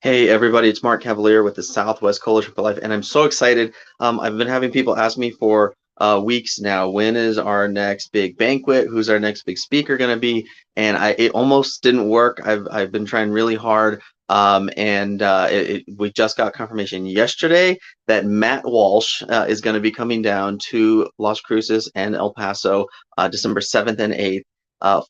Hey everybody, it's Mark Cavalier with the Southwest Coalition for Life, and I'm so excited. I've been having people ask me for weeks now, when is our next big banquet? Who's our next big speaker going to be? And it almost didn't work. I've been trying really hard, and we just got confirmation yesterday that Matt Walsh is going to be coming down to Las Cruces and El Paso December 7th and 8th.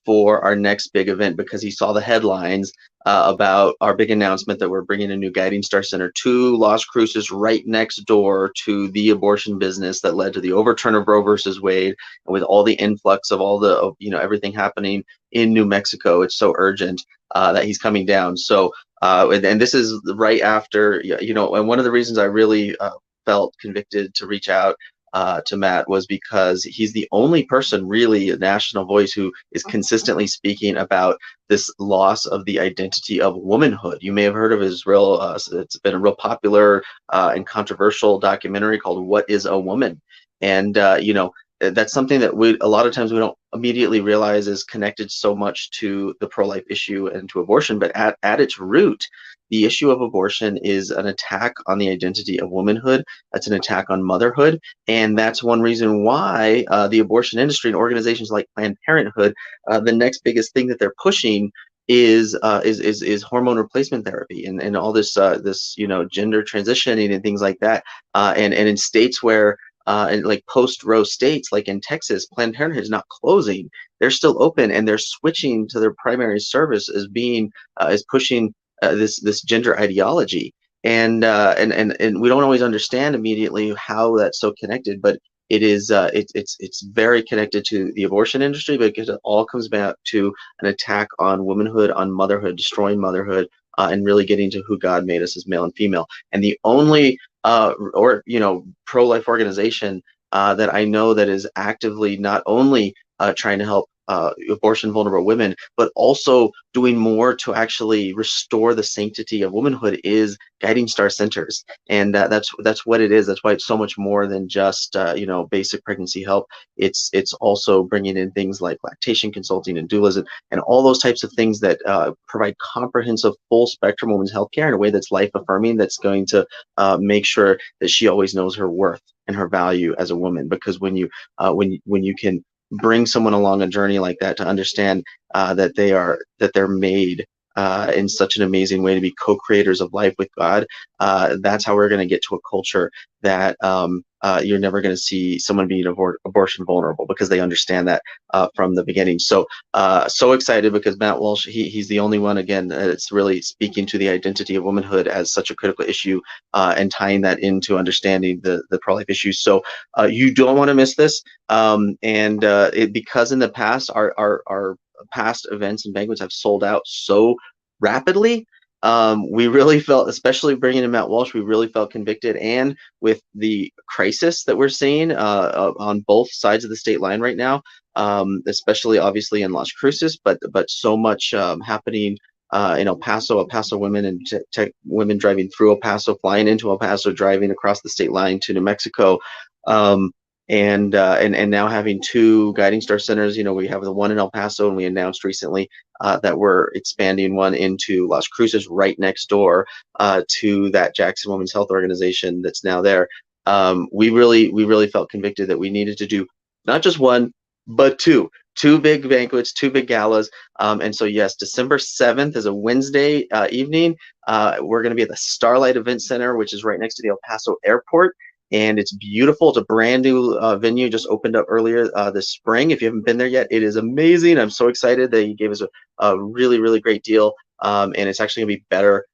For our next big event because he saw the headlines about our big announcement that we're bringing a new Guiding Star Center to Las Cruces, right next door to the abortion business that led to the overturn of Roe versus Wade. And with all the influx of all the, everything happening in New Mexico, it's so urgent that he's coming down. So, and this is right after, and one of the reasons I really felt convicted to reach out to Matt was because he's the only person, really, a national voice who is consistently speaking about this loss of the identity of womanhood. You may have heard of his it's been a real popular and controversial documentary called What is a Woman? And, that's something that a lot of times we don't immediately realize is connected so much to the pro-life issue and to abortion, but at its root, the issue of abortion is an attack on the identity of womanhood. That's an attack on motherhood. And that's one reason why the abortion industry and organizations like Planned Parenthood, the next biggest thing that they're pushing is hormone replacement therapy and all this gender transitioning and things like that. And in states where in like post-Roe states, like in Texas, Planned Parenthood is not closing; they're still open, and they're switching to their primary service as being is pushing this gender ideology. And we don't always understand immediately how that's so connected, but it's very connected to the abortion industry because it all comes back to an attack on womanhood, on motherhood, destroying motherhood, and really getting to who God made us as male and female. And the only pro-life organization that I know that is actively not only trying to help abortion vulnerable women, but also doing more to actually restore the sanctity of womanhood is Guiding Star Centers, and that's what it is. That's why it's so much more than just basic pregnancy help. It's also bringing in things like lactation consulting and doulas and all those types of things that provide comprehensive, full spectrum women's health care in a way that's life affirming. That's going to make sure that she always knows her worth and her value as a woman. Because when you can bring someone along a journey like that to understand that they're made in such an amazing way to be co-creators of life with God. That's how we're going to get to a culture that you're never going to see someone being abortion vulnerable because they understand that from the beginning. So so excited because Matt Walsh, he's the only one, again, it's really speaking to the identity of womanhood as such a critical issue and tying that into understanding the pro-life issues. So you don't want to miss this. Because in the past, our past events and banquets have sold out so rapidly. We really felt, especially bringing in Matt Walsh, we really felt convicted. And with the crisis that we're seeing on both sides of the state line right now, especially obviously in Las Cruces, but so much happening in El Paso women and women driving through El Paso, flying into El Paso, driving across the state line to New Mexico. And now having two Guiding Star Centers. We have the one in El Paso, and we announced recently that we're expanding one into Las Cruces, right next door to that Jackson Women's Health Organization that's now there. We really felt convicted that we needed to do not just one, but two big banquets, two big galas. And so, yes, December 7th is a Wednesday evening. We're going to be at the Starlight Event Center, which is right next to the El Paso Airport. And it's beautiful. It's a brand new venue, just opened up earlier this spring. If you haven't been there yet, it is amazing. I'm so excited that he gave us a really, really great deal. And it's actually going to be better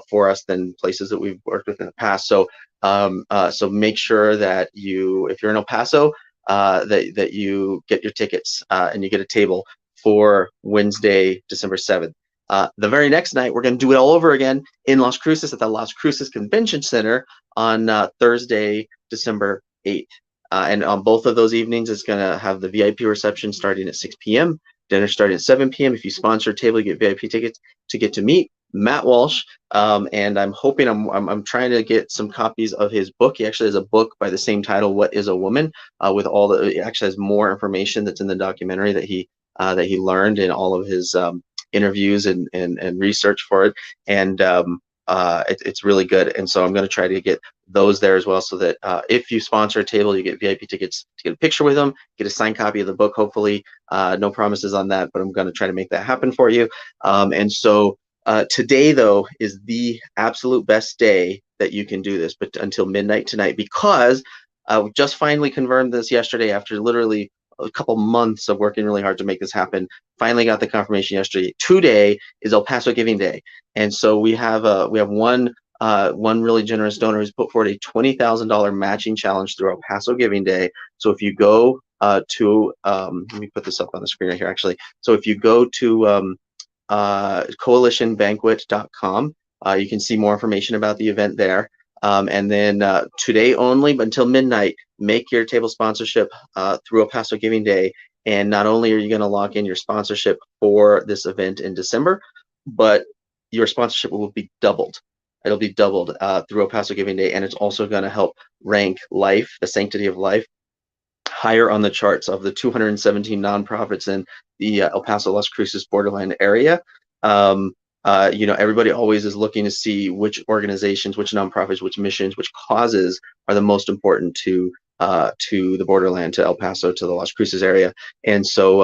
for us than places that we've worked with in the past. So so make sure that if you're in El Paso, that you get your tickets and you get a table for Wednesday, December 7th. The very next night, we're going to do it all over again in Las Cruces at the Las Cruces Convention Center on Thursday, December 8th. And on both of those evenings, it's going to have the VIP reception starting at 6 p.m., dinner starting at 7 p.m. If you sponsor a table, you get VIP tickets to get to meet Matt Walsh. And I'm hoping, I'm trying to get some copies of his book. He actually has a book by the same title, What is a Woman? With it actually has more information that's in the documentary that he learned in all of his interviews and research for it. And it's really good. And so I'm going to try to get those there as well, so that if you sponsor a table, you get VIP tickets to get a picture with them, get a signed copy of the book, hopefully. No promises on that, but I'm going to try to make that happen for you. And so today, though, is the absolute best day that you can do this, but until midnight tonight, because I just finally confirmed this yesterday after literally a couple months of working really hard to make this happen. Finally got the confirmation yesterday. Today is El Paso Giving Day, and so we have one really generous donor who's put forward a $20,000 matching challenge through El Paso Giving Day. So if you go to let me put this up on the screen right here, actually. So if you go to coalitionbanquet.com, you can see more information about the event there. And then today only, but until midnight, make your table sponsorship through El Paso Giving Day. And not only are you going to lock in your sponsorship for this event in December, but your sponsorship will be doubled. It'll be doubled through El Paso Giving Day, and it's also going to help rank life, the sanctity of life, higher on the charts of the 217 nonprofits in the El Paso Las Cruces borderline area. Everybody always is looking to see which organizations, which nonprofits, which missions, which causes are the most important to the borderland, to El Paso, to the Las Cruces area. And so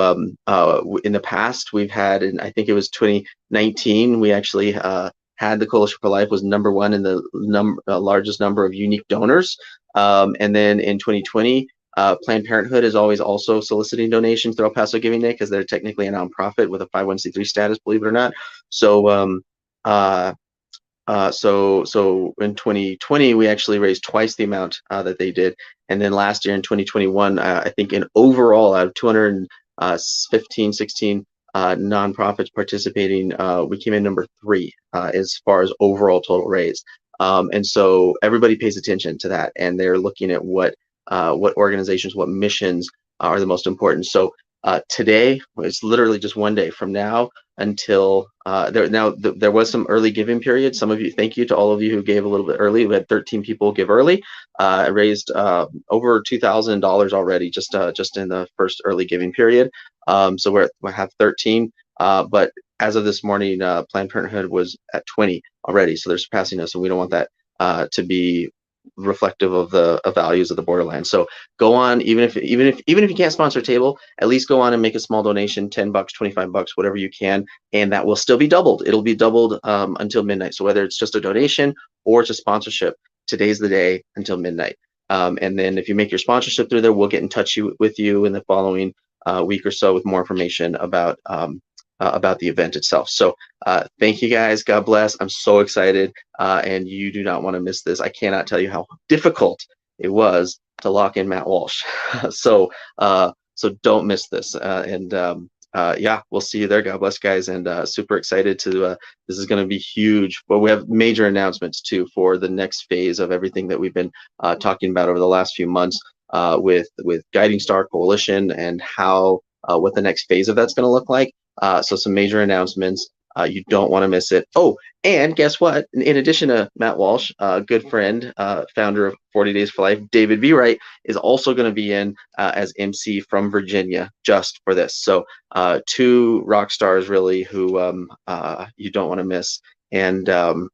in the past, we've had, and I think it was 2019, we actually had the Coalition for Life was #1 in the largest number of unique donors. And then in 2020, Planned Parenthood is always also soliciting donations through El Paso Giving Day, because they're technically a nonprofit with a 501c3 status, believe it or not. So so in 2020, we actually raised twice the amount that they did. And then last year in 2021, I think in overall out of 215, 16 nonprofits participating, we came in #3 as far as overall total raised. And so everybody pays attention to that, and they're looking at what organizations, what missions are the most important. So today, it's literally just one day from now until there was some early giving period. Some of you, thank you to all of you who gave a little bit early. We had 13 people give early. Raised over $2,000 already just in the first early giving period. So we have 13, but as of this morning, Planned Parenthood was at 20 already, so they're surpassing us, and we don't want that to be reflective of the values of the borderland. So go on, even if you can't sponsor a table, at least go on and make a small donation, $10, $25, whatever you can, and that will still be doubled. It'll be doubled until midnight. So whether it's just a donation or it's a sponsorship, today's the day until midnight. And then if you make your sponsorship through there, we'll get in touch with you in the following week or so with more information about the event itself. So thank you guys. God bless. I'm so excited, and you do not want to miss this. I cannot tell you how difficult it was to lock in Matt Walsh. So don't miss this. Yeah, we'll see you there. God bless, guys, and super excited to. This is going to be huge. But we have major announcements too for the next phase of everything that we've been talking about over the last few months with Guiding Star Coalition, and how what the next phase of that's going to look like. So some major announcements. You don't want to miss it. Oh, and guess what? In addition to Matt Walsh, good friend, founder of 40 Days for Life, David V. Wright, is also going to be in as MC from Virginia just for this. So two rock stars really who you don't want to miss, and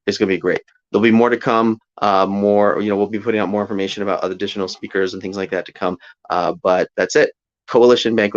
it's going to be great. There'll be more to come. We'll be putting out more information about other additional speakers and things like that to come. But that's it. Coalition Banquet.